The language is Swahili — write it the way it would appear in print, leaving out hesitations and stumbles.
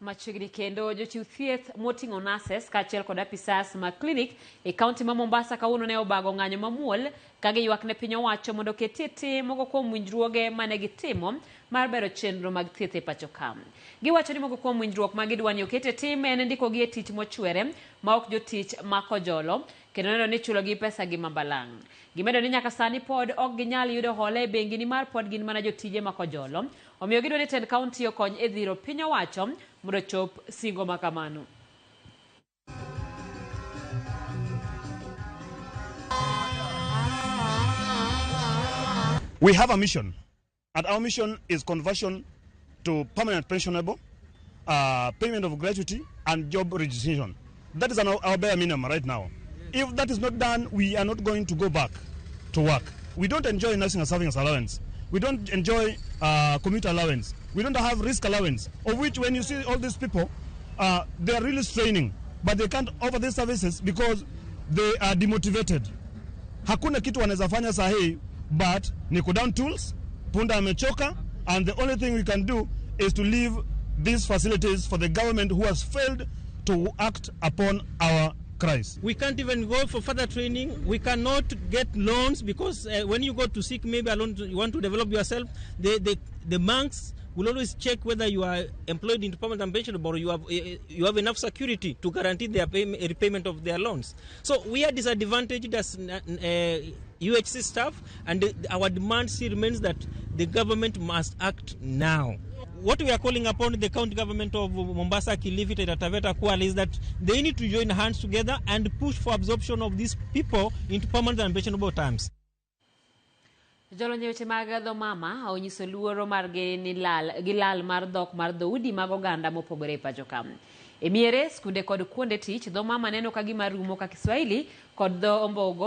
Machiegni kendo jochiw thieth moting'o nurses kaachiel kod apisas ma clinic e kaunti ma Mombasa kawuono ne obago ng'anyo mamuol ka giywak ne piny owacho mondo oketie tim moko kuom winjruoge mane gitimo mar bero chenro mag thieth e pacho ka. Giwacho ni moko kuom winjruok ma gidwa ni oketie tim en ndikogi e tich mochwere ma ok jotich mako jolo kendo neno ni chulogi pesa gi mambalang'. Gimedo ni nyaka sani pod ok ginyal yudo hola e bengi ni mar pod gin mana jotije mako jolo. Omiyo gidwa ni tend kaunti okony e dhiro piny owacho mondo chop singo makamano. We have a mission, and our mission is conversion to permanent pensionable, payment of gratuity, and job registration. That is our bare minimum right now. If that is not done, we are not going to go back to work. We don't enjoy nursing and service allowance. We don't enjoy commuter allowance. We don't have risk allowance, of which when you see all these people, they are really straining, but they can't offer these services because they are demotivated. Hakuna kitu wanaweza fanya sahi, but ni down tools, punda amechoka, and the only thing we can do is to leave these facilities for the government who has failed to act upon our cries. We can't even go for further training. We cannot get loans because when you go to seek maybe a loan, you want to develop yourself, the banks will always check whether you are employed in permanent and pensionable or you have enough security to guarantee their repayment of their loans. So we are disadvantaged as UHC staff, and our demand still remains that the government must act now. What we are calling upon the county government of Mombasa, Kilifi, and Taveta, Kwale is that they need to join hands together and push for absorption of these people into permanent and pensionable terms. Jolony weche mag dho mama onyiso luoro margi ni gilal mar dhok mar dhoudi mag oganda mopogore e pacho ka. E miere skunde kod kuonde tich dho mama neno ka gima rumo ka Kiswahili kod dho ombogo